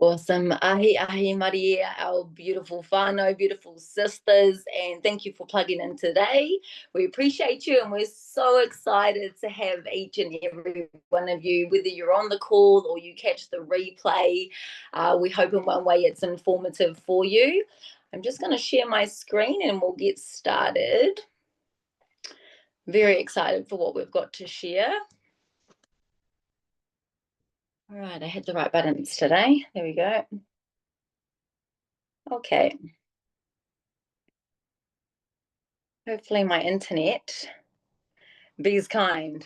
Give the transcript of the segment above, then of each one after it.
Awesome. Ahi, ahi, Maria, our beautiful whānau, beautiful sisters, and thank you for plugging in today. We appreciate you, and we're so excited to have each and every one of you, whether you're on the call or you catch the replay. We hope in one way it's informative for you. I'm just going to share my screen and we'll get started. Very excited for what we've got to share. All right, I hit the right buttons today. There we go. Okay. Hopefully my internet be's kind.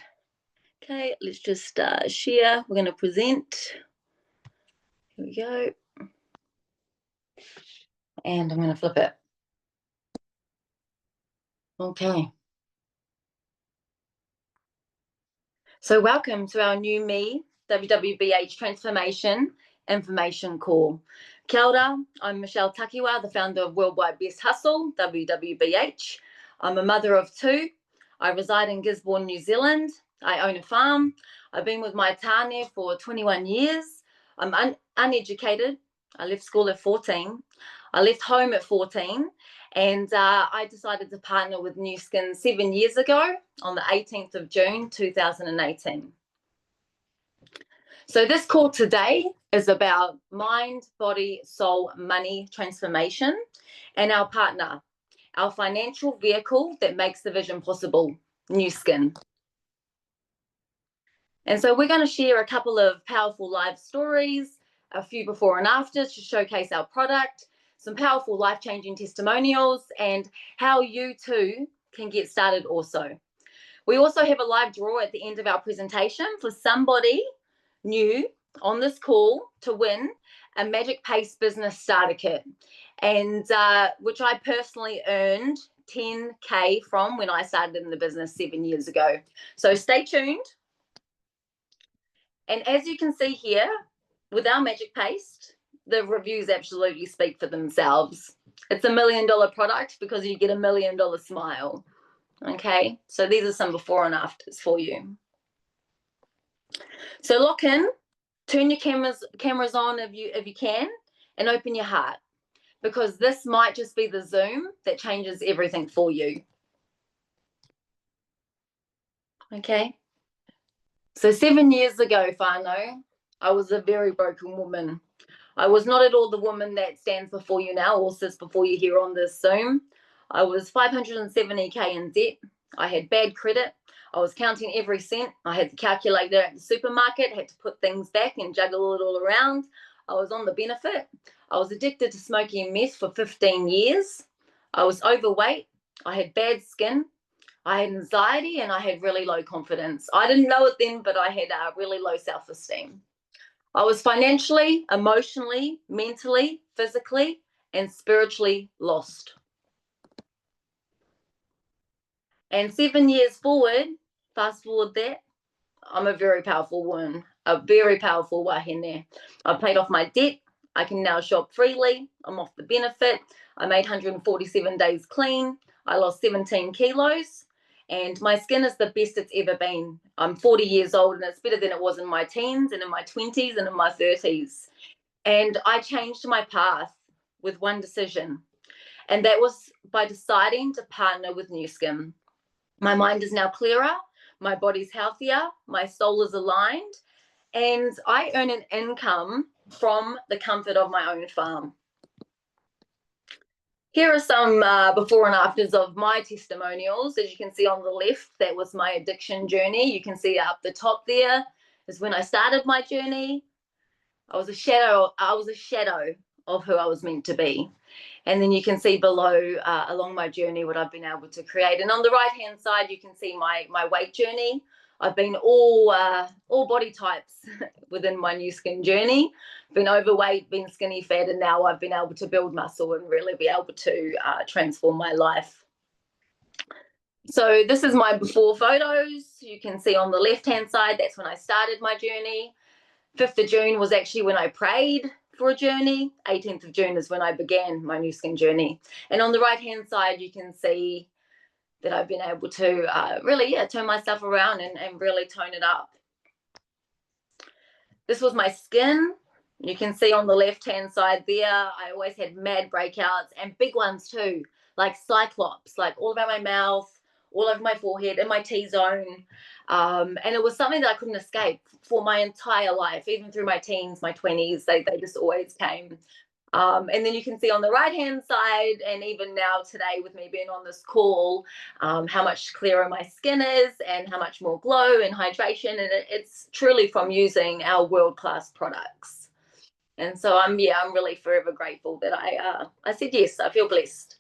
Okay, let's just share. We're going to present. Here we go. And I'm going to flip it. Okay. So welcome to our new Me, WWBH Transformation Information Call. Kia ora, I'm Michelle Takiwa, the founder of Worldwide Best Hustle, WWBH. I'm a mother of two. I reside in Gisborne, New Zealand. I own a farm. I've been with my tāne for 21 years. I'm uneducated. I left school at 14. I left home at 14. And I decided to partner with Nu Skin 7 years ago on the 18th of June, 2018. So this call today is about mind, body, soul, money transformation and our partner, our financial vehicle that makes the vision possible, Nu Skin. And so we're going to share a couple of powerful live stories, a few before and afters to showcase our product, some powerful life-changing testimonials, and how you too can get started also. We also have a live draw at the end of our presentation for somebody new on this call to win a Magic Pace Business Starter Kit, and which I personally earned 10K from when I started in the business 7 years ago. So stay tuned. And as you can see here, with our Magic Paste, the reviews absolutely speak for themselves. It's $1 million product because you get $1 million smile. Okay, so these are some before and afters for you. So lock in, turn your cameras on if you can, and open your heart, because this might just be the Zoom that changes everything for you. Okay. So 7 years ago, whānau, I was a very broken woman. I was not at all the woman that stands before you now or sits before you here on this Zoom. I was 570K in debt. I had bad credit. I was counting every cent. I had the calculator at the supermarket, had to put things back and juggle it all around. I was on the benefit. I was addicted to smoking and meth for 15 years. I was overweight. I had bad skin. I had anxiety and I had really low confidence. I didn't know it then, but I had really low self-esteem. I was financially, emotionally, mentally, physically, and spiritually lost. And 7 years forward, fast forward that, I'm a very powerful woman, a very powerful wahine. I've paid off my debt. I can now shop freely. I'm off the benefit. I made 147 days clean. I lost 17 kilos. And my skin is the best it's ever been. I'm 40 years old and it's better than it was in my teens and in my 20s and in my 30s. And I changed my path with one decision. And that was by deciding to partner with Nu Skin. My mind is now clearer. My body's healthier. My soul is aligned. And I earn an income from the comfort of my own farm. Here are some before and afters of my testimonials. As you can see on the left, that was my addiction journey. You can see up the top there is when I started my journey. I was a shadow of who I was meant to be. And then you can see below along my journey what I've been able to create. And on the right hand side, you can see my weight journey. I've been all body types within my Nu Skin journey. Been overweight, been skinny, fat, and now I've been able to build muscle and really be able to transform my life. So this is my before photos. You can see on the left-hand side, that's when I started my journey. 5th of June was actually when I prayed for a journey. 18th of June is when I began my Nu Skin journey. And on the right-hand side, you can see that I've been able to really turn myself around and really tone it up. This was my skin You can see on the left-hand side there, I always had mad breakouts and big ones too, like cyclops, like all over my mouth, all over my forehead, in my T-zone. And it was something that I couldn't escape for my entire life, even through my teens, my 20s, they just always came. And then you can see on the right-hand side, and even now today with me being on this call, how much clearer my skin is and how much more glow and hydration. And it's truly from using our world-class products. And so I'm really forever grateful that I said yes. I feel blessed.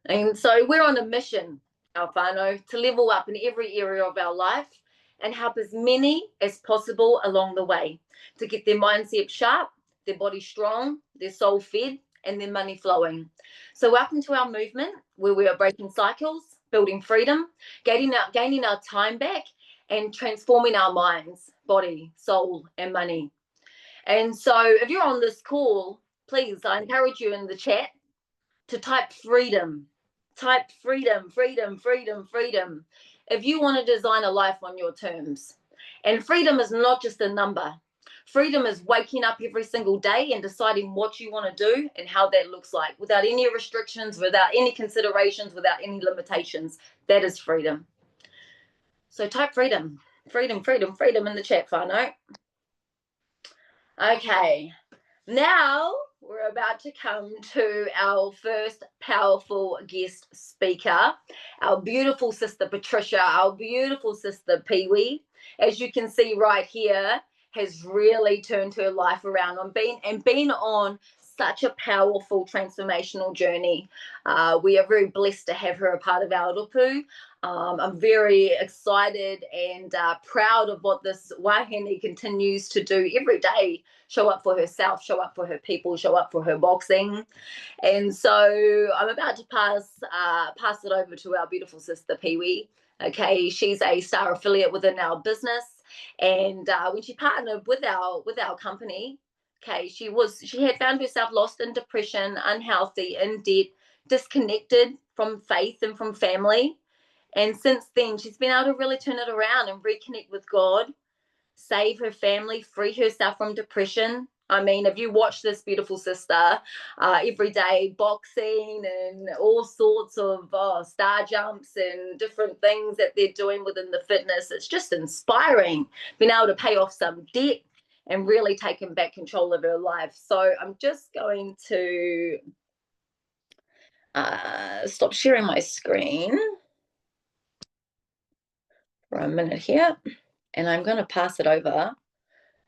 And so we're on a mission, our whānau, to level up in every area of our life and help as many as possible along the way to get their mindset sharp, their body strong, their soul fed, and their money flowing. So welcome to our movement where we are breaking cycles, building freedom, gaining our time back, and transforming our minds, body, soul, and money. And so if you're on this call, please, I encourage you in the chat to type freedom. Type freedom, freedom, freedom, freedom. If you want to design a life on your terms. And freedom is not just a number. Freedom is waking up every single day and deciding what you want to do and how that looks like, without any restrictions, without any considerations, without any limitations. That is freedom. So type freedom, freedom, freedom, freedom in the chat, whānau. Okay, now we're about to come to our first powerful guest speaker, our beautiful sister Patricia, our beautiful sister Pee-wee. As you can see right here, has really turned her life around and been on such a powerful transformational journey. We are very blessed to have her a part of our rupu. I'm very excited and proud of what this wahine continues to do every day. Show up for herself, show up for her people, show up for her boxing. And so I'm about to pass it over to our beautiful sister Pee-wee. Okay, she's a star affiliate within our business, and when she partnered with our company, okay, she had found herself lost in depression, unhealthy, in debt, disconnected from faith and from family. And since then, she's been able to really turn it around and reconnect with God, save her family, free herself from depression. I mean, if you watch this beautiful sister every day boxing and all sorts of star jumps and different things that they're doing within the fitness, it's just inspiring, being able to pay off some debt and really taking back control of her life. So I'm just going to stop sharing my screen for a minute here, and I'm going to pass it over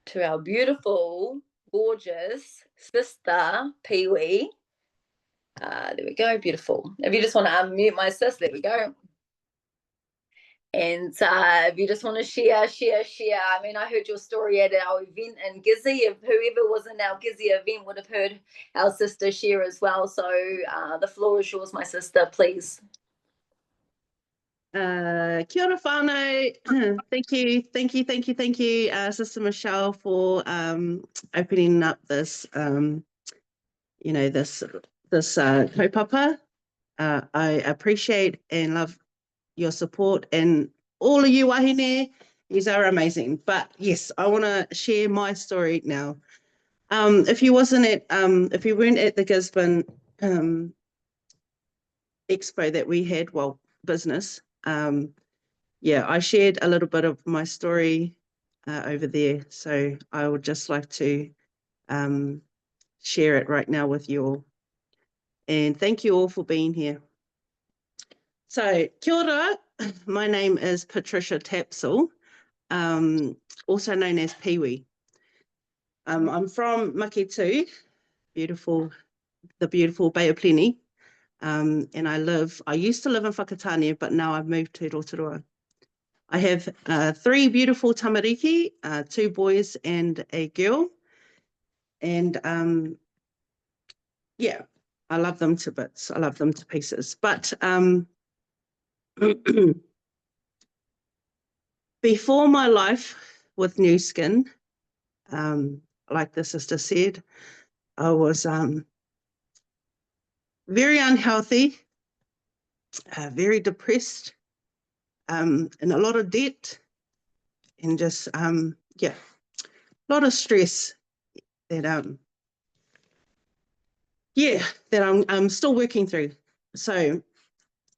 to our beautiful, gorgeous sister Pee-wee. There we go, beautiful. If you just want to unmute my sis, there we go. And if you just want to share. I mean, I heard your story at our event in Gizzy. If whoever was in our Gizzy event would have heard our sister share as well. So the floor is yours, my sister, please. Kia ora whānau. Thank you, Sister Michelle, for opening up this, this kaupapa. I appreciate and love your support, and all of you wahine, you are amazing. But yes, I want to share my story now. If you weren't at the Gisborne expo that we had, well, business, I shared a little bit of my story over there. So I would just like to share it right now with you all. And thank you all for being here. So kia ora, my name is Patricia Tapsell, also known as Pee-wee. I'm from Maketu, the beautiful Bay of Plenty. And I used to live in Whakatane, but now I've moved to Rotorua. I have 3 beautiful tamariki, 2 boys and a girl. And I love them to bits. I love them to pieces. But before my life with New Skin, like the sister said, I was very unhealthy, very depressed, in a lot of debt, and just lot of stress that that I'm still working through. So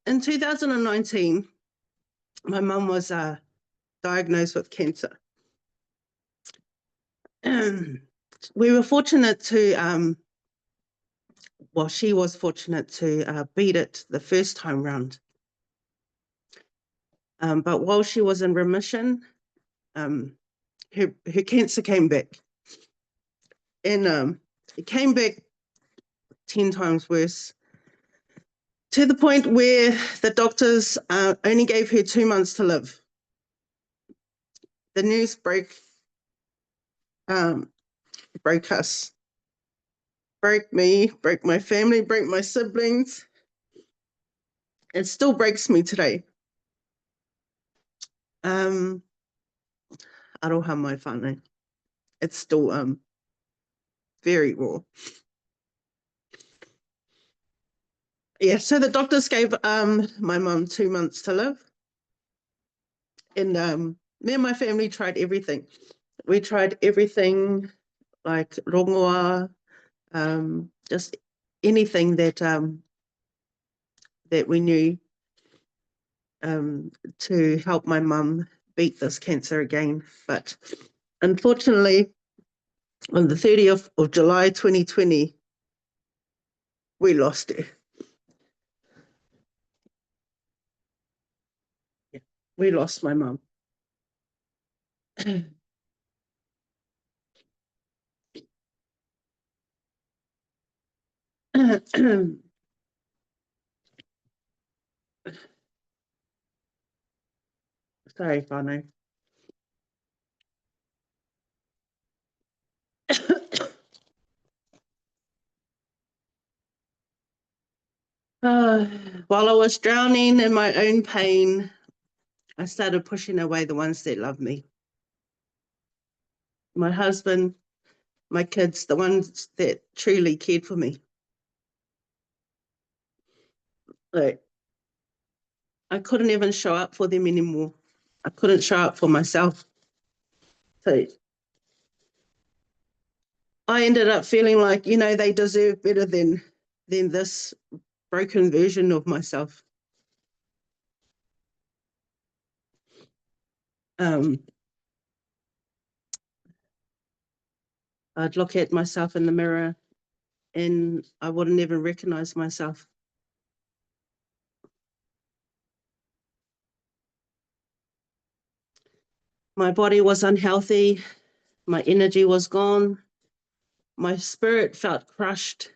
in 2019, my mum was diagnosed with cancer. We were fortunate to, well, she was fortunate to beat it the first time round. But while she was in remission, her cancer came back. And it came back 10 times worse, to the point where the doctors only gave her 2 months to live. The news broke us, broke me, broke my family, broke my siblings. It still breaks me today. Aroha mai whānau. It's still very raw. Yeah, so the doctors gave my mum 2 months to live. And me and my family tried everything. We tried everything, like rongoa, just anything that that we knew to help my mum beat this cancer again. But unfortunately, on the 30th of July 2020, we lost her. Yeah, we lost my mum. Sorry, whānau. While I was drowning in my own pain, I started pushing away the ones that loved me. My husband, my kids, the ones that truly cared for me. Like, I couldn't even show up for them anymore. I couldn't show up for myself. So I ended up feeling like, you know, they deserve better than this broken version of myself. I'd look at myself in the mirror and I wouldn't even recognize myself. My body was unhealthy. My energy was gone. My spirit felt crushed.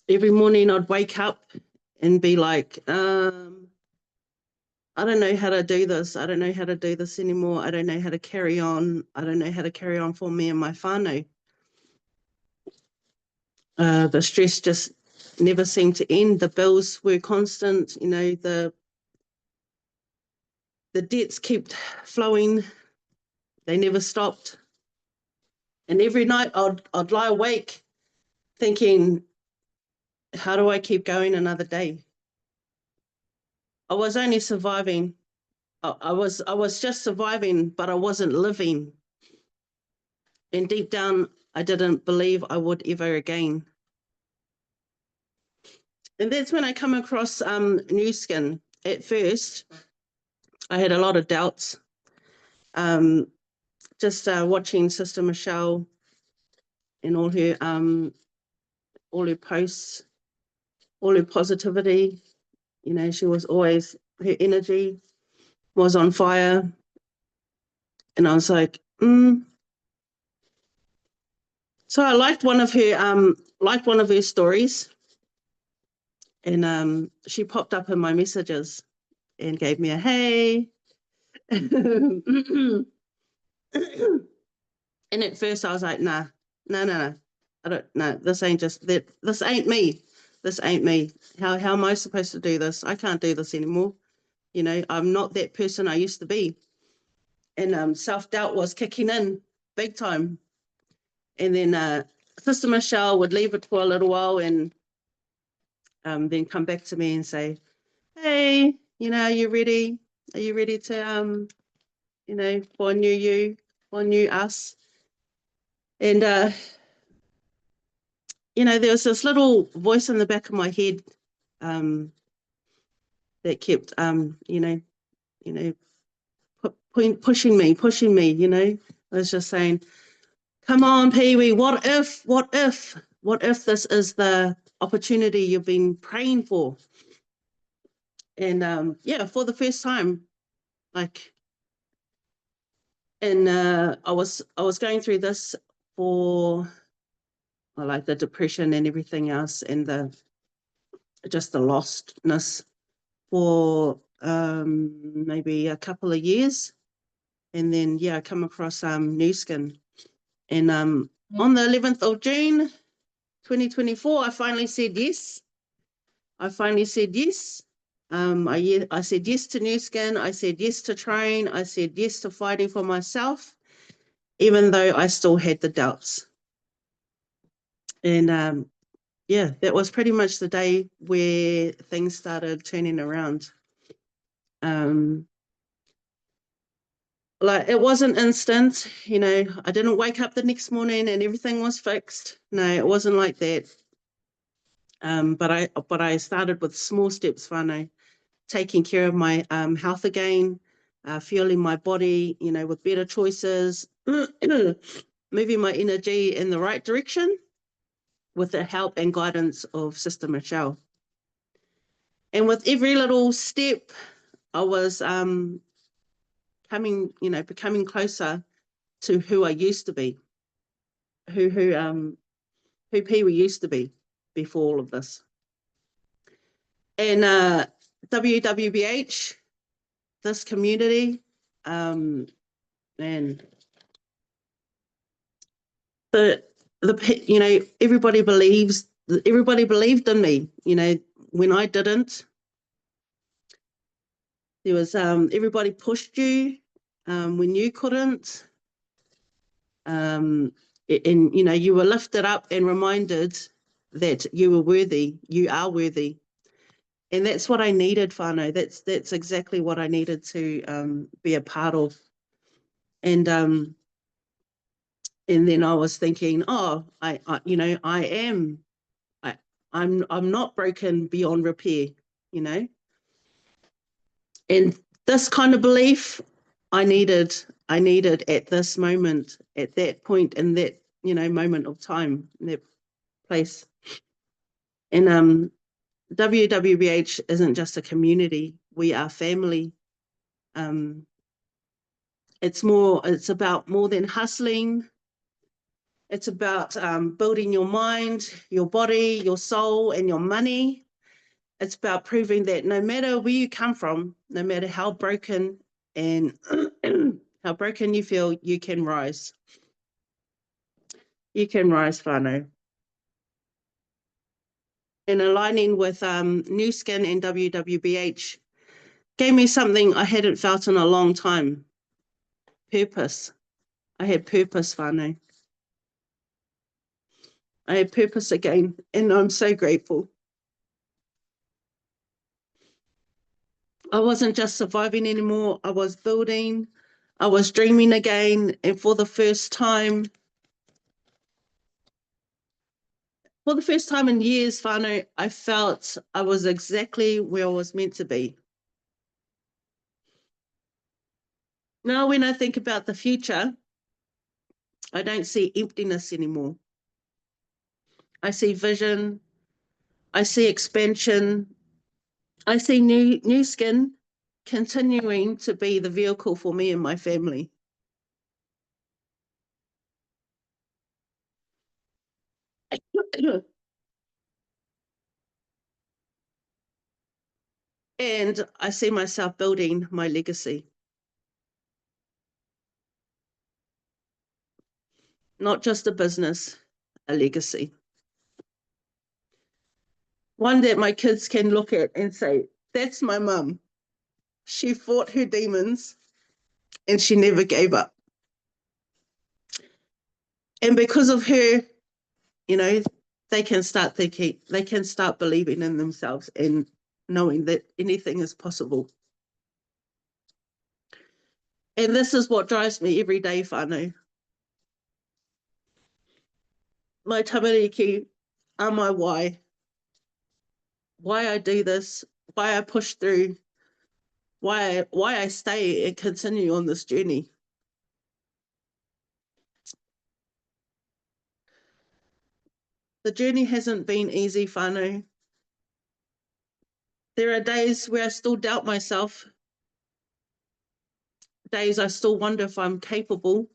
Every morning I'd wake up and be like, I don't know how to do this. I don't know how to do this anymore. I don't know how to carry on. I don't know how to carry on for me and my whānau. The stress just never seemed to end. The bills were constant. You know, the debts kept flowing. They never stopped. And every night I'd lie awake thinking, how do I keep going another day? I was only surviving. I was just surviving, but I wasn't living. And deep down, I didn't believe I would ever again. And that's when I come across New Skin. At first, I had a lot of doubts. Just watching Sister Michelle and all her posts, all her positivity. You know, she was always, her energy was on fire. And I was like, So I liked one of her stories. And she popped up in my messages and gave me a hey. And at first I was like, no. I don't know. This ain't me. This ain't me. How am I supposed to do this? I can't do this anymore. You know, I'm not that person I used to be. And self-doubt was kicking in big time. And then Sister Michelle would leave it for a little while and then come back to me and say, hey, you know, are you ready? Are you ready to, you know, for a new you? or knew us. And, you know, there was this little voice in the back of my head that kept, you know, pushing me, you know. I was just saying, come on, Pee-wee, what if this is the opportunity you've been praying for? And yeah, for the first time, like, and I was going through this for like the depression and everything else, and just the lostness for maybe a couple of years. And then, yeah, I come across Nu Skin. And on the 11th of June, 2024, I finally said yes. I said yes to Nu Skin. I said yes to train. I said yes to fighting for myself, even though I still had the doubts. And yeah, that was pretty much the day where things started turning around. Like, it wasn't instant, you know. I didn't wake up the next morning and everything was fixed. No, it wasn't like that. But I started with small steps, whānau, taking care of my health again, fueling my body, you know, with better choices, moving my energy in the right direction with the help and guidance of Sister Michelle. And with every little step, I was becoming closer to who I used to be, who Pee-wee used to be before all of this. And WWBH, this community, and you know, everybody believed in me, you know, when I didn't. There was everybody pushed you when you couldn't. And you know, you were lifted up and reminded that you were worthy, you are worthy. And that's what I needed, whānau. That's exactly what I needed to be a part of. And then I was thinking, oh, I'm not broken beyond repair, you know. And this kind of belief I needed at this moment, at that point, in that, you know, moment of time, in that place. And WWBH isn't just a community, we are family. It's about more than hustling. It's about building your mind, your body, your soul, and your money. It's about proving that no matter where you come from, no matter how broken and how broken you feel, you can rise. You can rise, whānau. And aligning with Nu Skin and WWBH gave me something I hadn't felt in a long time. Purpose. I had purpose, whānau. I had purpose again, and I'm so grateful. I wasn't just surviving anymore. I was building. I was dreaming again. And for the first time in years, whānau, I felt I was exactly where I was meant to be. Now, when I think about the future, I don't see emptiness anymore. I see vision. I see expansion. I see Nu Skin continuing to be the vehicle for me and my family. And I see myself building my legacy. Not just a business, a legacy. One that my kids can look at and say, that's my mum. She fought her demons and she never gave up. And because of her, you know, they can start thinking, they can start believing in themselves and knowing that anything is possible. And this is what drives me every day, whānau. My tamariki are my why. Why I do this, why I push through, why I stay and continue on this journey. The journey hasn't been easy, whānau. There are days where I still doubt myself, days I still wonder if I'm capable,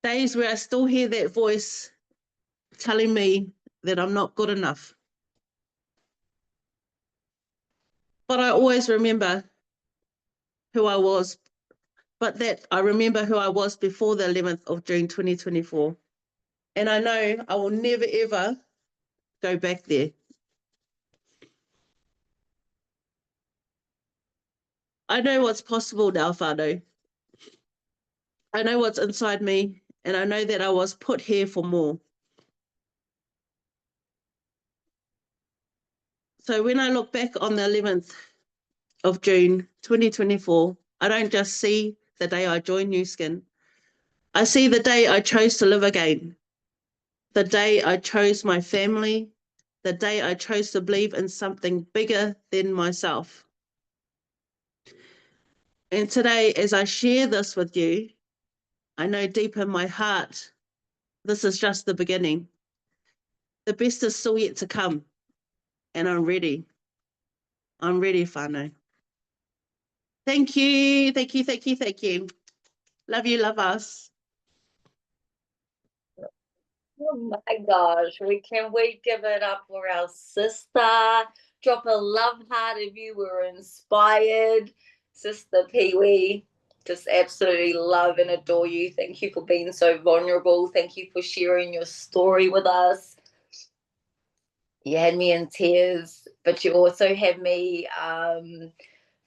days where I still hear that voice telling me that I'm not good enough. But I always remember who I was, I remember who I was before the 11th of June 2024. And I know I will never, ever go back there. I know what's possible now, whānau. I know what's inside me, and I know that I was put here for more. So when I look back on the 11th of June 2024, I don't just see the day I joined New Skin. I see the day I chose to live again, the day I chose my family, the day I chose to believe in something bigger than myself. And today, as I share this with you, I know deep in my heart, this is just the beginning. The best is still yet to come, and I'm ready. I'm ready, whānau. Thank you, thank you, thank you, thank you. Love you, love us. Oh my gosh, we give it up for our sister. Drop a love heart if you were inspired. Sister Pee-wee, just absolutely love and adore you. Thank you for being so vulnerable. Thank you for sharing your story with us. You had me in tears, but you also had me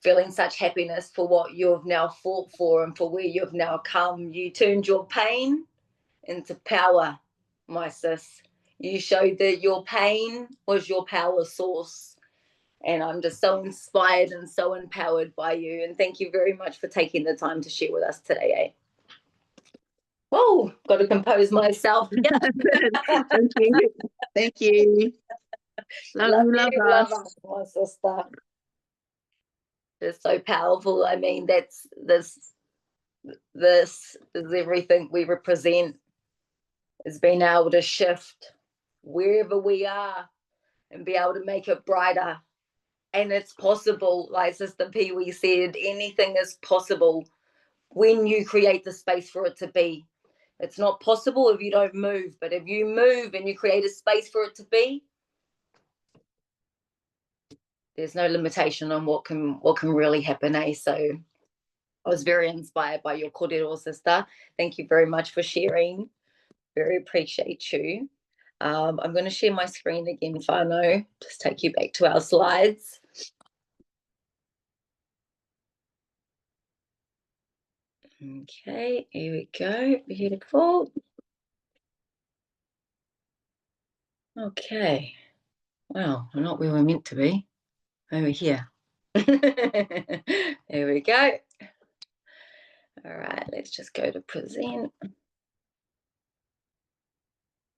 feeling such happiness for what you've now fought for and for where you've now come. You turned your pain into power, my sis. You showed that your pain was your power source. And I'm just so inspired and so empowered by you. And thank you very much for taking the time to share with us today. Whoa, got to compose myself. Thank you. Thank you. Love you, love us, my sister. It's so powerful. I mean, this is everything we represent, is being able to shift wherever we are and be able to make it brighter. And it's possible, like Sister Pee-wee said, anything is possible when you create the space for it to be. It's not possible if you don't move, but if you move and you create a space for it to be, there's no limitation on what can really happen. So I was very inspired by your kōrero, sister. Thank you very much for sharing. Very appreciate you. I'm going to share my screen again, whānau. Just take you back to our slides. Okay, here we go. Beautiful. Okay. Well, we're not where we're meant to be. Over here. There we go. All right, let's just go to present.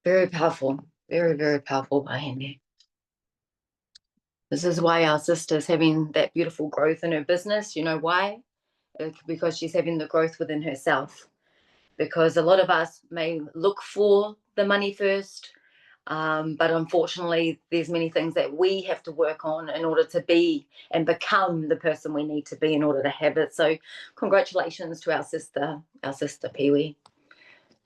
Very powerful. Very, very powerful behind there. This is why our sister's having that beautiful growth in her business. You know why? Because she's having the growth within herself. Because a lot of us may look for the money first, but unfortunately, there's many things that we have to work on in order to be and become the person we need to be in order to have it. So congratulations to our sister Pee-wee.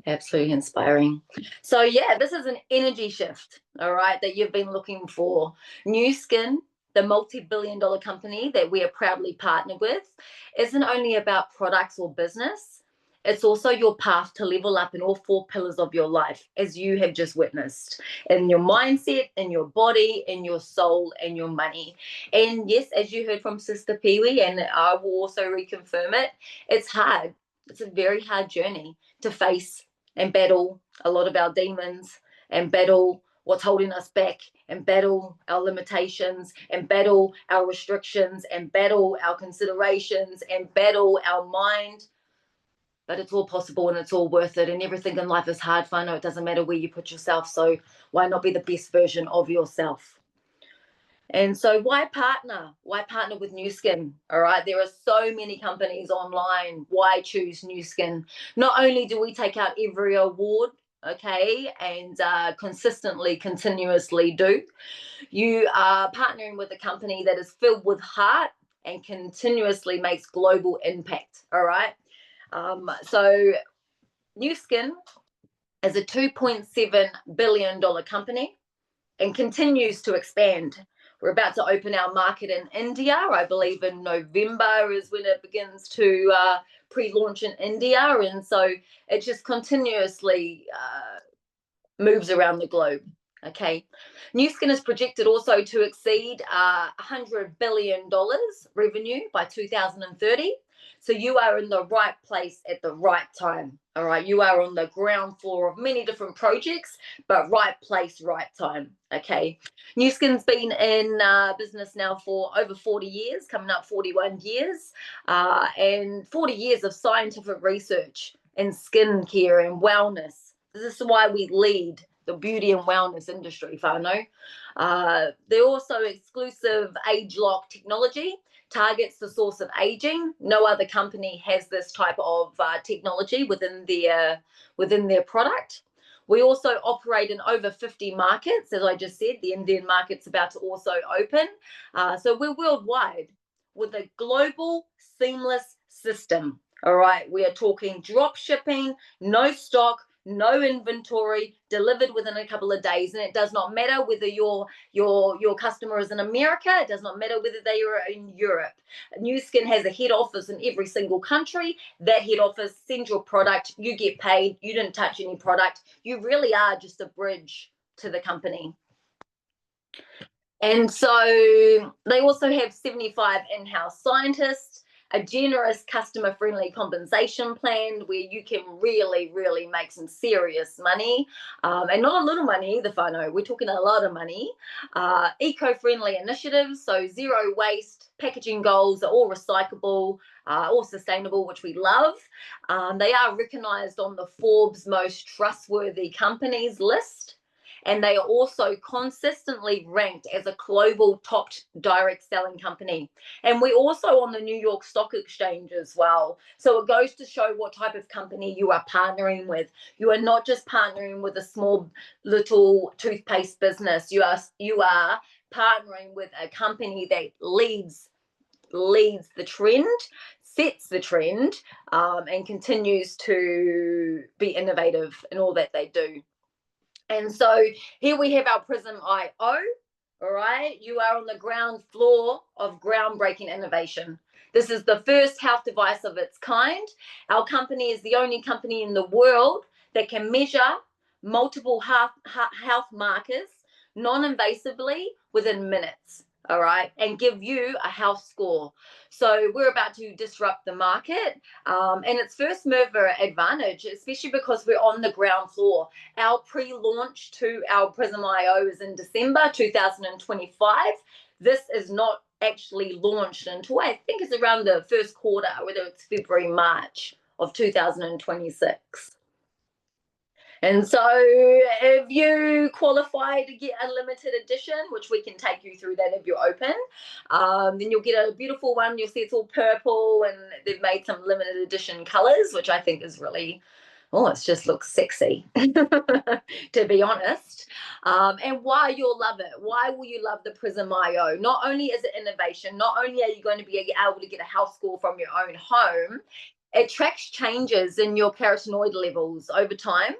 Absolutely inspiring. So yeah, this is an energy shift, all right, that you've been looking for. New Skin, the multi-billion-dollar company that we are proudly partnered with, isn't only about products or business. It's also your path to level up in all four pillars of your life, as you have just witnessed, in your mindset, in your body, in your soul, and your money. And yes, as you heard from Sister Pee-wee, and I will also reconfirm it, it's hard. It's a very hard journey to face and battle a lot of our demons and battle what's holding us back and battle our limitations and battle our restrictions and battle our considerations and battle our mind. But it's all possible and it's all worth it. And everything in life is hard. I know it doesn't matter where you put yourself. So why not be the best version of yourself? And so why partner? Why partner with Nu Skin? All right. There are so many companies online. Why choose Nu Skin? Not only do we take out every award, okay, and consistently, continuously do, you are partnering with a company that is filled with heart and continuously makes global impact. All right. So Nu Skin is a $2.7 billion company and continues to expand. We're about to open our market in India. I believe in November is when it begins to pre-launch in India. And so it just continuously moves around the globe. Okay. Nu Skin is projected also to exceed $100 billion revenue by 2030. So you are in the right place at the right time. All right. You are on the ground floor of many different projects, but right place, right time. Okay. Nu Skin's been in business now for over 40 years, coming up 41 years, and 40 years of scientific research in skincare and wellness. This is why we lead the beauty and wellness industry, whānau. They're also exclusive age lock technology, targets the source of aging. No other company has this type of technology within their product. We also operate in over 50 markets. As I just said, the Indian market's about to also open. So we're worldwide with a global seamless system. All right, we are talking drop shipping, no stock, no inventory, delivered within a couple of days. And it does not matter whether your customer is in America. It does not matter whether they are in Europe. Nu Skin has a head office in every single country. That head office sends your product. You get paid. You didn't touch any product. You really are just a bridge to the company. And so they also have 75 in-house scientists, a generous customer-friendly compensation plan where you can really, really make some serious money, and not a little money either, whānau. We're talking a lot of money. Eco-friendly initiatives, so zero waste, packaging goals are all recyclable, all sustainable, which we love. They are recognised on the Forbes most trustworthy companies list. And they are also consistently ranked as a global top direct selling company. And we're also on the New York Stock Exchange as well. So it goes to show what type of company you are partnering with. You are not just partnering with a small little toothpaste business. You are partnering with a company that leads the trend, sets the trend, and continues to be innovative in all that they do. And so here we have our Prism IO, all right? You are on the ground floor of groundbreaking innovation. This is the first health device of its kind. Our company is the only company in the world that can measure multiple health markers non-invasively within minutes, all right, and give you a health score. So we're about to disrupt the market, and it's first mover advantage, especially because we're on the ground floor. Our pre-launch to our Prism IO is in December 2025. This is not actually launched until I think it's around the first quarter, whether it's February, March of 2026. And so if you qualify to get a limited edition, which we can take you through that if you're open, then you'll get a beautiful one. You'll see it's all purple and they've made some limited edition colors, which I think is really, it just looks sexy, to be honest. And why you'll love it. Why will you love the Prism IO? Not only is it innovation, not only are you going to be able to get a health score from your own home, it tracks changes in your carotenoid levels over time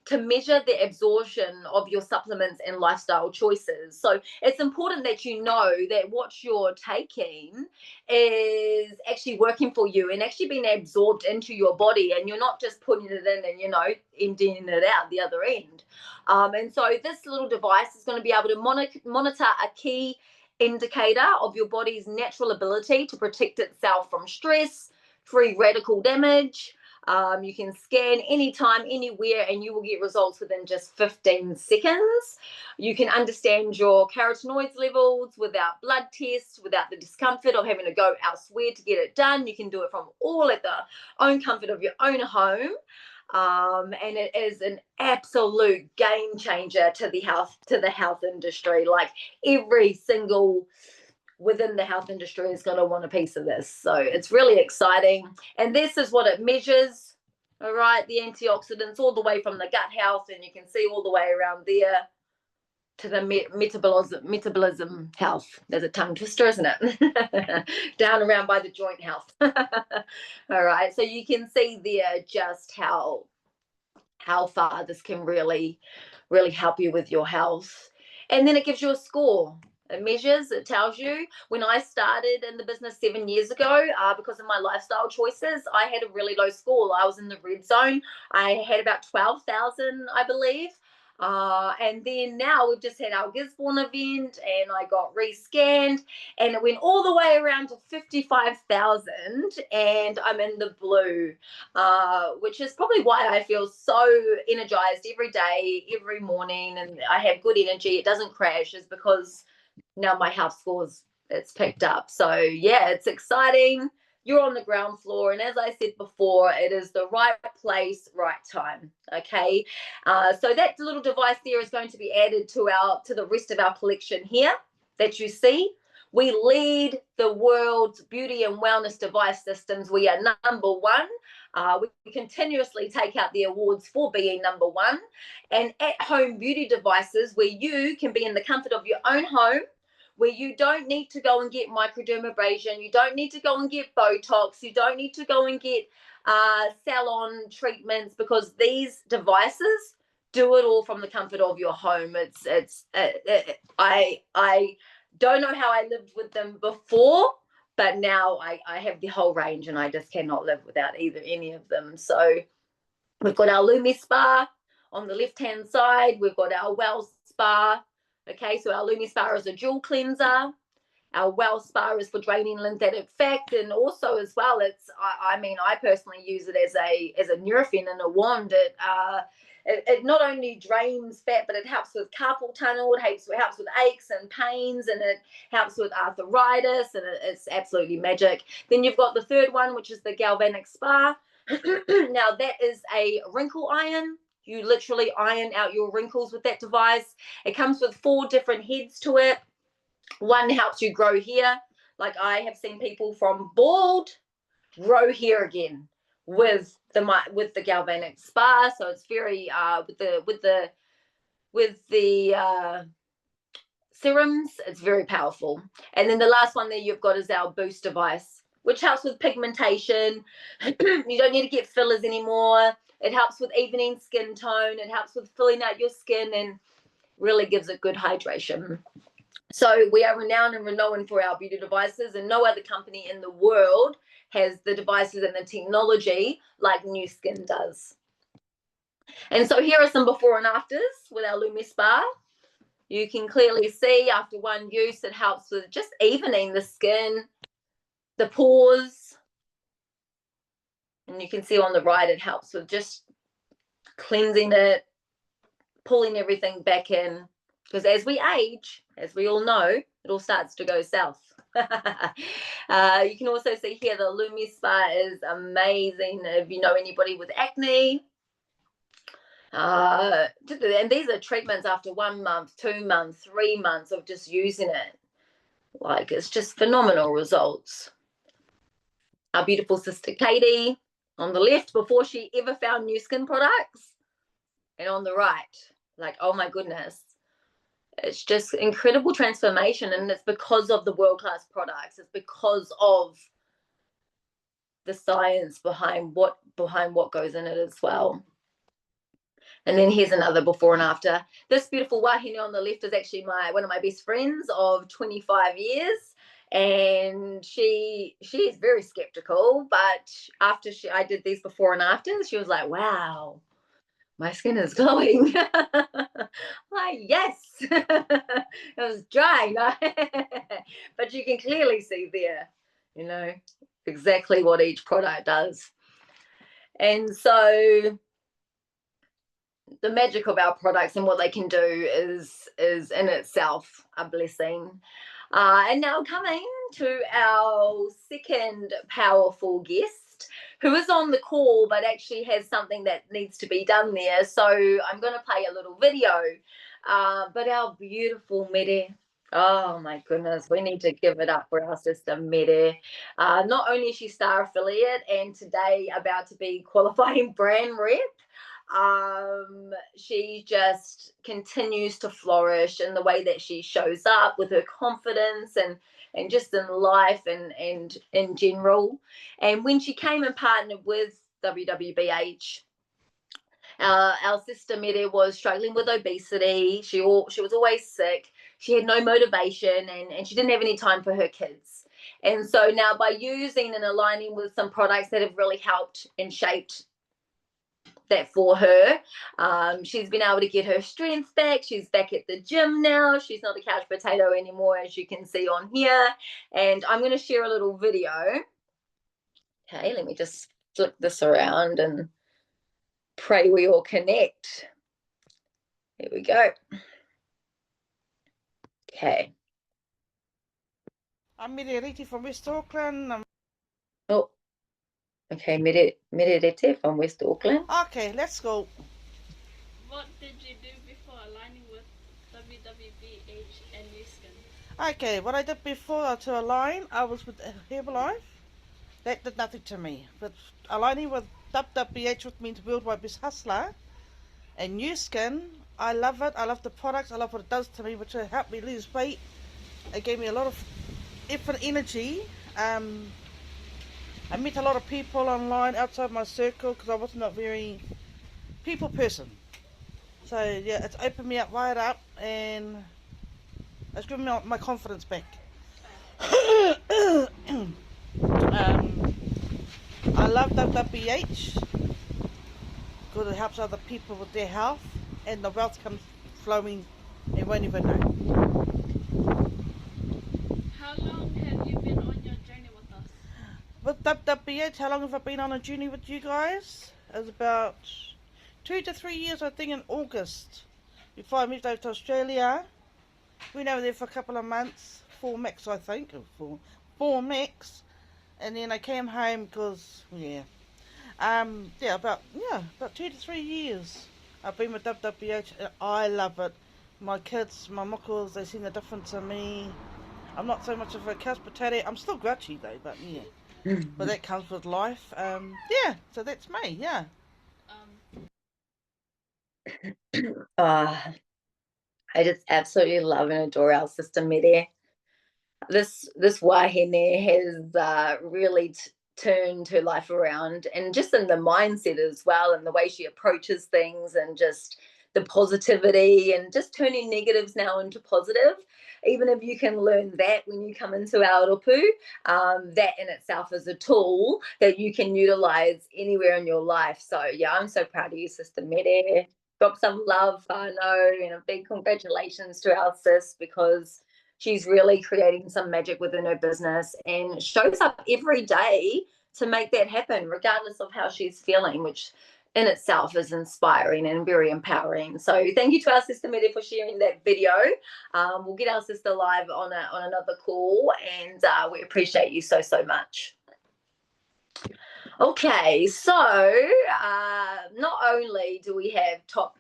to measure the absorption of your supplements and lifestyle choices. So it's important that you know that what you're taking is actually working for you and actually being absorbed into your body, and you're not just putting it in and, emptying it out the other end. And so this little device is going to be able to monitor a key indicator of your body's natural ability to protect itself from stress, free radical damage, You can scan anytime, anywhere, and you will get results within just 15 seconds. You can understand your carotenoids levels without blood tests, without the discomfort of having to go elsewhere to get it done. You can do it from all at the own comfort of your own home. And it is an absolute game changer to the health industry. Like every single within the health industry is going to want a piece of this. So it's really exciting. And this is what it measures. All right, the antioxidants all the way from the gut health, and you can see all the way around there to the metabolism health. There's a tongue twister, isn't it? Down around by the joint health. All right, so you can see there just how far this can really help you with your health. And then it gives you a score. It measures, it tells you. When I started in the business 7 years ago, because of my lifestyle choices, I had a really low score. I was in the red zone. I had about 12,000, I believe. And then now we've just had our Gisborne event, and I got rescanned, and it went all the way around to 55,000, and I'm in the blue, which is probably why I feel so energized every day, every morning, and I have good energy. It doesn't crash, is because now my health scores, it's picked up. So yeah, it's exciting. You're on the ground floor, and as I said before, it is the right place, right time. Okay, so that little device there is going to be added to the rest of our collection here that you see. We lead the world's beauty and wellness device systems. We are number one. We continuously take out the awards for being number one. And at-home beauty devices, where you can be in the comfort of your own home, where you don't need to go and get microdermabrasion, you don't need to go and get Botox, you don't need to go and get salon treatments, because these devices do it all from the comfort of your home. I don't know how I lived with them before, but now I have the whole range, and I just cannot live without any of them. So we've got our Lumi Spa on the left-hand side. We've got our Well Spa. Okay, so our Lumi Spa is a dual cleanser. Our Well Spa is for draining lymphatic fat, and also as well, I personally use it as a Nurofen and a wand. It not only drains fat, but it helps with carpal tunnel. It helps with aches and pains, and it helps with arthritis, and it's absolutely magic. Then you've got the third one, which is the Galvanic Spa. Now that is a wrinkle iron. You literally iron out your wrinkles with that device. It comes with 4 different heads to it. One helps you grow hair. Like I have seen people from bald grow hair again with the Galvanic Spa. So it's very with the serums, it's very powerful. And then the last one there you've got is our Boost device, which helps with pigmentation. You don't need to get fillers anymore. It helps with evening skin tone. It helps with filling out your skin and really gives it good hydration. So we are renowned and renowned for our beauty devices, and no other company in the world has the devices and the technology like Nu Skin does. And so here are some before and afters with our Lumi Spa. You can clearly see after one use, it helps with just evening the skin, the pores. And you can see on the right, it helps with just cleansing it, pulling everything back in. Because as we age, as we all know, it all starts to go south. You can also see here the Lumi Spa is amazing if you know anybody with acne. And these are treatments after 1 month, 2 months, 3 months of just using it. Like, it's just phenomenal results. Our beautiful sister Katie on the left, before she ever found Nu Skin products, and on the right, like, oh my goodness, it's just incredible transformation. And it's because of the world-class products. It's because of the science behind what goes in it as well. And then here's another before and after. This beautiful wahine on the left is actually one of my best friends of 25 years. And she's very skeptical, but after I did these before and afters, she was like, wow, my skin is glowing. Like, yes. It was dry, but you can clearly see there, exactly what each product does. And so the magic of our products and what they can do is in itself a blessing. And now coming to our second powerful guest, who is on the call but actually has something that needs to be done there. So I'm going to play a little video. But our beautiful Mere, oh my goodness, we need to give it up for our sister Mere. Not only is she star affiliate and today about to be qualifying brand rep, she just continues to flourish in the way that she shows up with her confidence and just in life and in general. And when she came and partnered with WWBH, our sister Mere was struggling with obesity. She was always sick. She had no motivation and she didn't have any time for her kids. And so now by using and aligning with some products that have really helped and shaped that for her, she's been able to get her strength back. She's back at the gym now. She's not a couch potato anymore, as you can see on here. And I'm going to share a little video. Okay, let me just flip this around and pray we all connect. Here we go. Okay. I'm Mireriti from West Auckland. Oh, okay, Mirerete from West Auckland. Okay, let's go. What did you do before aligning with WWBH and New Skin? Okay, what I did before to align, I was with Herbalife. That did nothing to me. But aligning with WWBH, which means Worldwide Best Hustler, and New Skin, I love it. I love the products. I love what it does to me, which helped me lose weight. It gave me a lot of effort, energy. I met a lot of people online outside my circle because I wasn't a very people person. So yeah, it's opened me up wide up and it's given me my confidence back. I love WWBH because it helps other people with their health and the wealth comes flowing they won't even know. How long have you been on your journey with us? With WWBH, how long have I been on a journey with you guys? It was about 2 to 3 years, I think, in August. Before I moved over to Australia. We went over there for a couple of months, 4 max, I think, or 4 max. And then I came home because, about 2 to 3 years. I've been with WWBH and I love it. My kids, my muckles, they see the difference in me. I'm not so much of a couch potato. I'm still grouchy though, but yeah. But that comes with life. So that's me, yeah. I just absolutely love and adore our sister Mere. This wahine has really turned her life around, and just in the mindset as well, and the way she approaches things, and just the positivity, and just turning negatives now into positive. Even if you can learn that when you come into our rupu, that in itself is a tool that you can utilize anywhere in your life. So yeah, I'm so proud of you, sister Mere. Drop some love, I know, and a big congratulations to our sis, because she's really creating some magic within her business and shows up every day to make that happen, regardless of how she's feeling, which in itself is inspiring and very empowering. So thank you to our sister Mere for sharing that video. We'll get our sister live on another call, and we appreciate you so much. Okay, so not only do we have top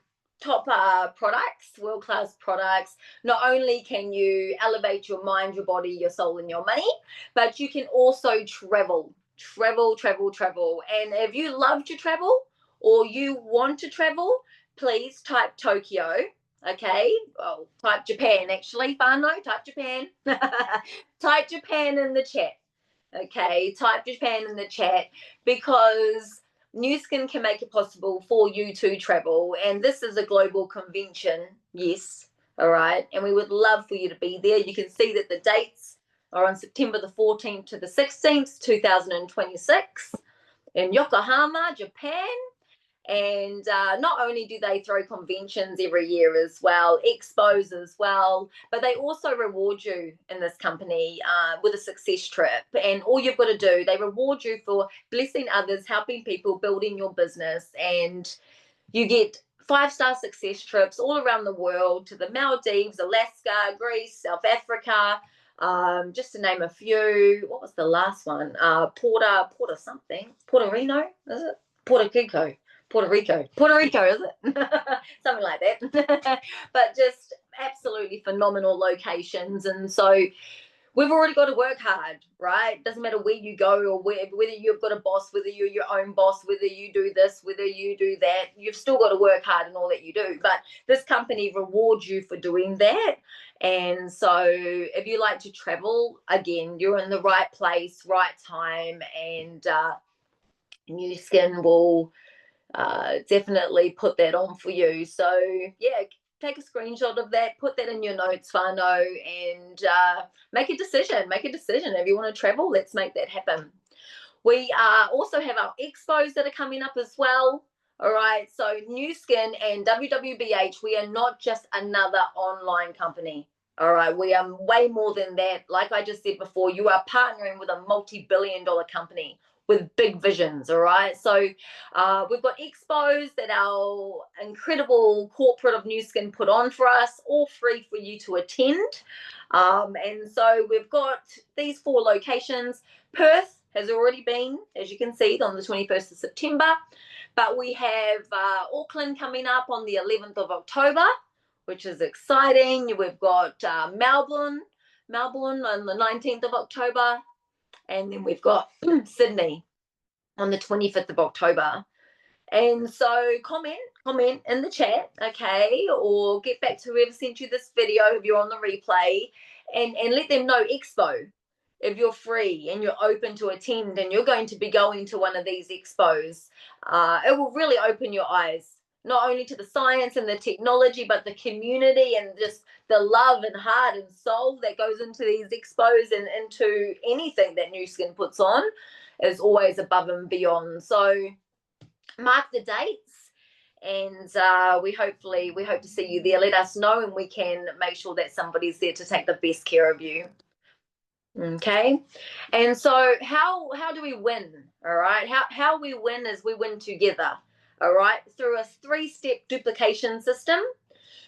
products, world-class products, not only can you elevate your mind, your body, your soul, and your money, but you can also travel. And if you love to travel or you want to travel, please type Tokyo. Okay, well, type Japan actually, whānau, type Japan. Type Japan in the chat. Okay, type Japan in the chat, because New Skin can make it possible for you to travel, and this is a global convention, yes, all right, and we would love for you to be there. You can see that the dates are on September the 14th to the 16th, 2026 in Yokohama, Japan, And not only do they throw conventions every year as well, expos as well, but they also reward you in this company with a success trip. And all you've got to do, they reward you for blessing others, helping people, building your business. And you get 5-star success trips all around the world to the Maldives, Alaska, Greece, South Africa, just to name a few. What was the last one? Puerto Rico, is it? Puerto Rico, is it? Something like that. But just absolutely phenomenal locations. And so we've already got to work hard, right? Doesn't matter where you go or whether you've got a boss, whether you're your own boss, whether you do this, whether you do that, you've still got to work hard in all that you do. But this company rewards you for doing that. And so if you like to travel, again, you're in the right place, right time, and New Skin will definitely put that on for you. So yeah, take a screenshot of that, put that in your notes, whānau, and make a decision. If you want to travel, let's make that happen. We also have our expos that are coming up as well. All right, so New Skin and WWBH, we are not just another online company. All right, we are way more than that. Like I just said before, you are partnering with a multi-billion-dollar company with big visions. All right, so we've got expos that our incredible corporate of New Skin put on for us, all free for you to attend. And so we've got these 4 locations. Perth has already been, as you can see, on the 21st of September. But we have Auckland coming up on the 11th of October, which is exciting. We've got Melbourne on the 19th of October. And then we've got Sydney on the 25th of October. And so comment in the chat, okay, or get back to whoever sent you this video if you're on the replay, and let them know expo if you're free and you're open to attend and you're going to be going to one of these expos. It will really open your eyes, not only to the science and the technology, but the community and just the love and heart and soul that goes into these expos and into anything that New Skin puts on is always above and beyond. So mark the dates, and we hope to see you there. Let us know, and we can make sure that somebody's there to take the best care of you. Okay, and so how do we win? All right, how we win is we win together. All right, through a 3-step duplication system.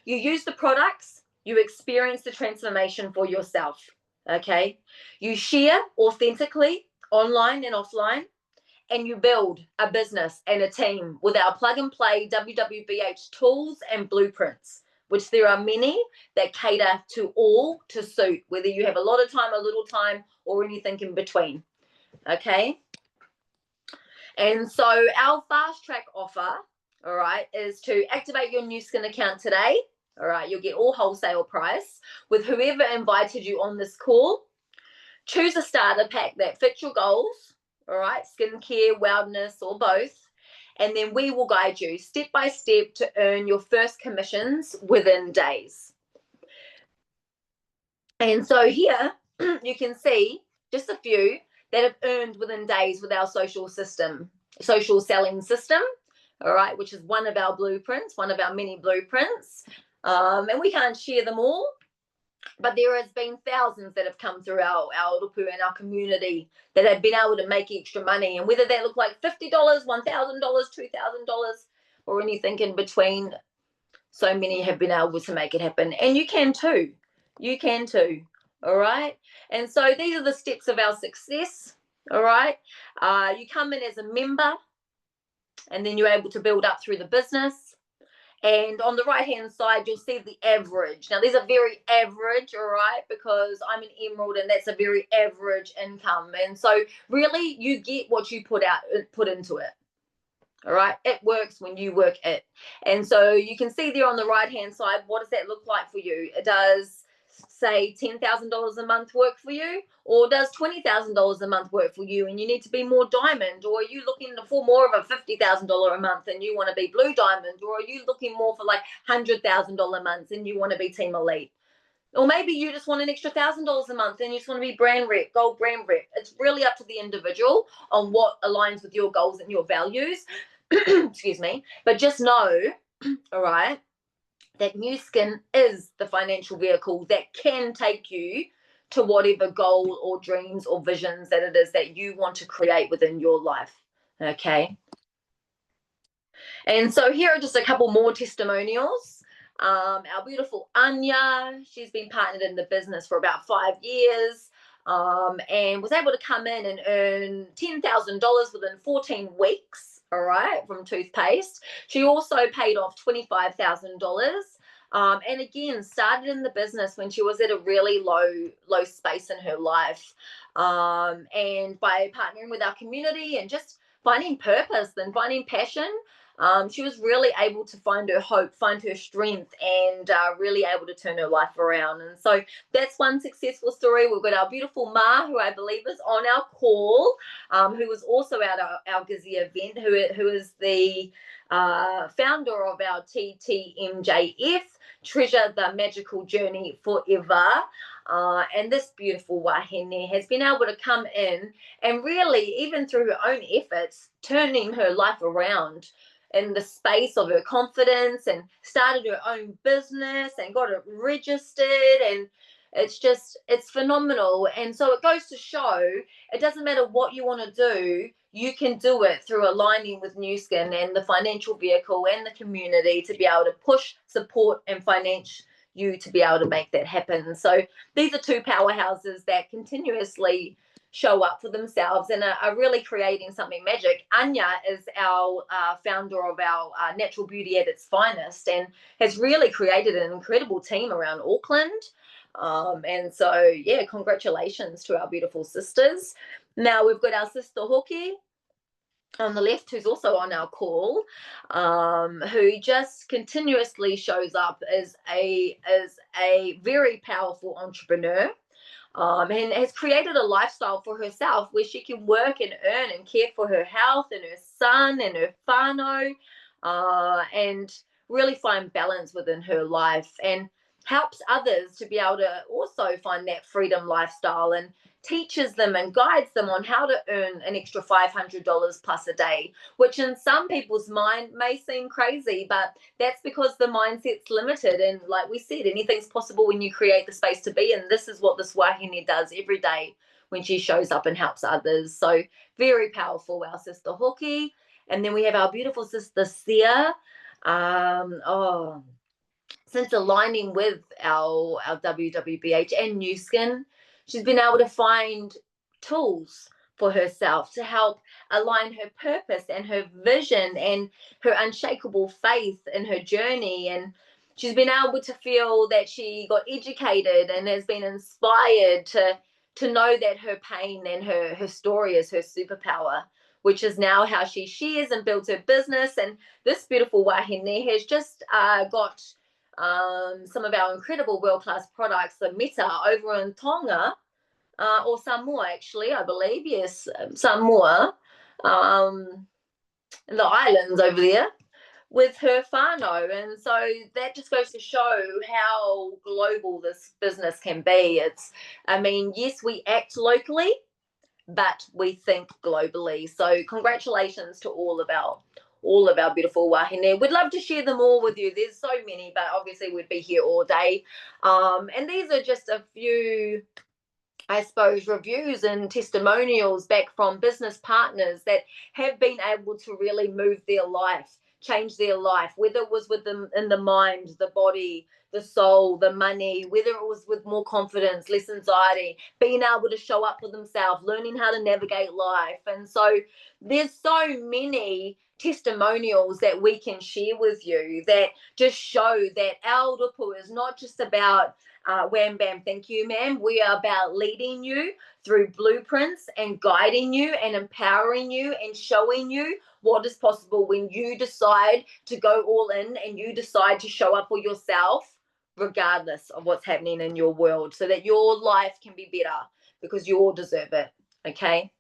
You use the products, you experience the transformation for yourself. Okay, you share authentically online and offline, and you build a business and a team with our plug and play WWBH tools and blueprints, which there are many that cater to all to suit, whether you have a lot of time, a little time, or anything in between. Okay. And so our fast track offer, all right, is to activate your New Skin account today. All right, you'll get all wholesale price with whoever invited you on this call. Choose a starter pack that fits your goals, all right, skincare, wellness, or both. And then we will guide you step by step to earn your first commissions within days. And so here you can see just a few that have earned within days with our social selling system, all right, which is one of our blueprints, one of our many blueprints. And we can't share them all, but there has been thousands that have come through our urupu and our community that have been able to make extra money. And whether that look like $50, $1,000, $2,000, or anything in between, so many have been able to make it happen. And you can too. You can too. All right. And so these are the steps of our success. All right. You come in as a member, and then you're able to build up through the business. And on the right-hand side, you'll see the average. Now, these are very average, all right, because I'm an emerald, and that's a very average income. And so really, you get what you put into it. All right. It works when you work it. And so you can see there on the right-hand side, what does that look like for you? It does say $10,000 a month work for you, or does $20,000 a month work for you and you need to be more diamond, or are you looking for more of a $50,000 a month and you want to be blue diamond, or are you looking more for like $100,000 months and you want to be team elite? Or maybe you just want an extra $1,000 a month and you just want to be brand rep, gold brand rep. It's really up to the individual on what aligns with your goals and your values. excuse me, but just know, all right, that New Skin is the financial vehicle that can take you to whatever goal or dreams or visions that it is that you want to create within your life. Okay. And so here are just a couple more testimonials. Our beautiful Anya, she's been partnered in the business for about 5 years, and was able to come in and earn $10,000 within 14 weeks, all right, from toothpaste. She also paid off $25,000. And again, started in the business when she was at a really low space in her life. And by partnering with our community and just finding purpose and finding passion, she was really able to find her hope, find her strength, and really able to turn her life around. And so that's one successful story. We've got our beautiful Ma, who I believe is on our call, who was also at our Gizzy event, who is the founder of our TTMJF, Treasure the Magical Journey Forever. And this beautiful wahine has been able to come in and really, even through her own efforts, turning her life around in the space of her confidence, and started her own business and got it registered, and it's phenomenal. And so it goes to show it doesn't matter what you want to do, you can do it through aligning with New Skin and the financial vehicle and the community to be able to push, support, and finance you to be able to make that happen. So these are two powerhouses that continuously show up for themselves and are really creating something magic. Anya is our founder of our Natural Beauty at its Finest, and has really created an incredible team around Auckland. And so, yeah, congratulations to our beautiful sisters. Now we've got our sister Hoki on the left, who's also on our call, who just continuously shows up as a very powerful entrepreneur. And has created a lifestyle for herself where she can work and earn and care for her health and her son and her whānau, and really find balance within her life, and helps others to be able to also find that freedom lifestyle, and teaches them and guides them on how to earn an extra $500 plus a day, which in some people's mind may seem crazy, but that's because the mindset's limited. And like we said, anything's possible when you create the space to be, and this is what this wahine does every day when she shows up and helps others. So very powerful, our sister Hoki. And then we have our beautiful sister Sia. Since aligning with our WWBH and New Skin, she's been able to find tools for herself to help align her purpose and her vision and her unshakable faith in her journey. And she's been able to feel that she got educated and has been inspired to know that her pain and her story is her superpower, which is now how she shares and builds her business. And this beautiful wahine has just got some of our incredible world-class products, the Meta over in Tonga, or Samoa, actually, I believe. Yes, Samoa, in the islands over there, with her whānau. And so that just goes to show how global this business can be. Yes, we act locally, but we think globally. So congratulations to all of our beautiful wahine. We'd love to share them all with you. There's so many, but obviously we'd be here all day. And these are just a few, I suppose, reviews and testimonials back from business partners that have been able to really move their life, change their life, whether it was with them in the mind, the body, the soul, the money, whether it was with more confidence, less anxiety, being able to show up for themselves, learning how to navigate life. And so there's so many testimonials that we can share with you that just show that our rupu is not just about wham bam thank you ma'am. We are about leading you through blueprints and guiding you and empowering you and showing you what is possible when you decide to go all in and you decide to show up for yourself regardless of what's happening in your world, so that your life can be better, because you all deserve it. Okay.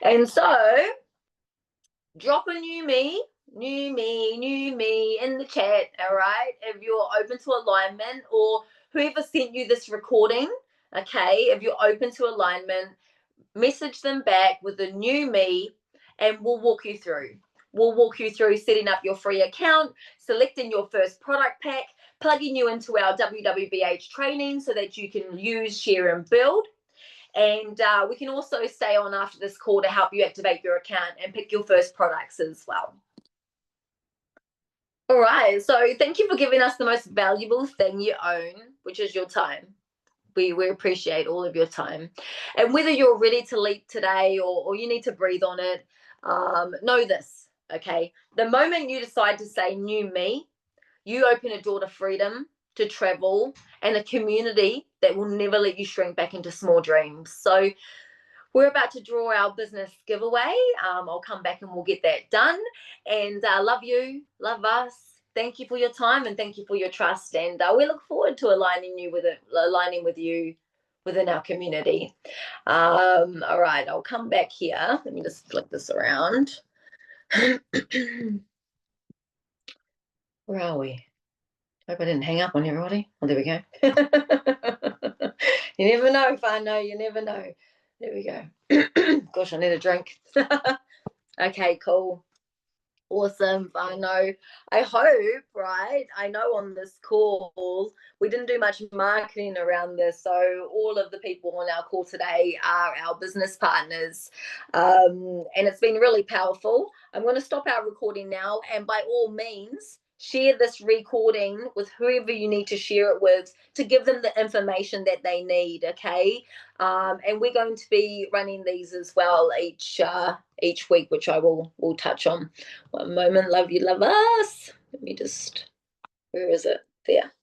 And so drop a new me in the chat, all right, if you're open to alignment, or whoever sent you this recording, okay, if you're open to alignment, message them back with a new me and we'll walk you through. we'll walk you through setting up your free account, selecting your first product pack, plugging you into our WWBH training so that you can use, share, and build. And we can also stay on after this call to help you activate your account and pick your first products as well. All right, so thank you for giving us the most valuable thing you own, which is your time. We appreciate all of your time. And whether you're ready to leap today or you need to breathe on it, know this, okay? The moment you decide to say new me, you open a door to freedom, to travel, and a community that will never let you shrink back into small dreams. So we're about to draw our business giveaway. I'll come back and we'll get that done. And love you, love us. Thank you for your time and thank you for your trust. And we look forward to aligning with you within our community. All right, I'll come back here. Let me just flip this around. Where are we? Hope I didn't hang up on everybody. Oh, there we go. You never know, Whānau, you never know. There we go. Gosh, I need a drink. Okay, cool. Awesome, Whānau. I hope, right? I know on this call, we didn't do much marketing around this. So all of the people on our call today are our business partners. And it's been really powerful. I'm going to stop our recording now. And by all means, share this recording with whoever you need to share it with to give them the information that they need, okay? And we're going to be running these as well each week, which I will touch on. One moment. Love you, love us. Let me just, where is it? There.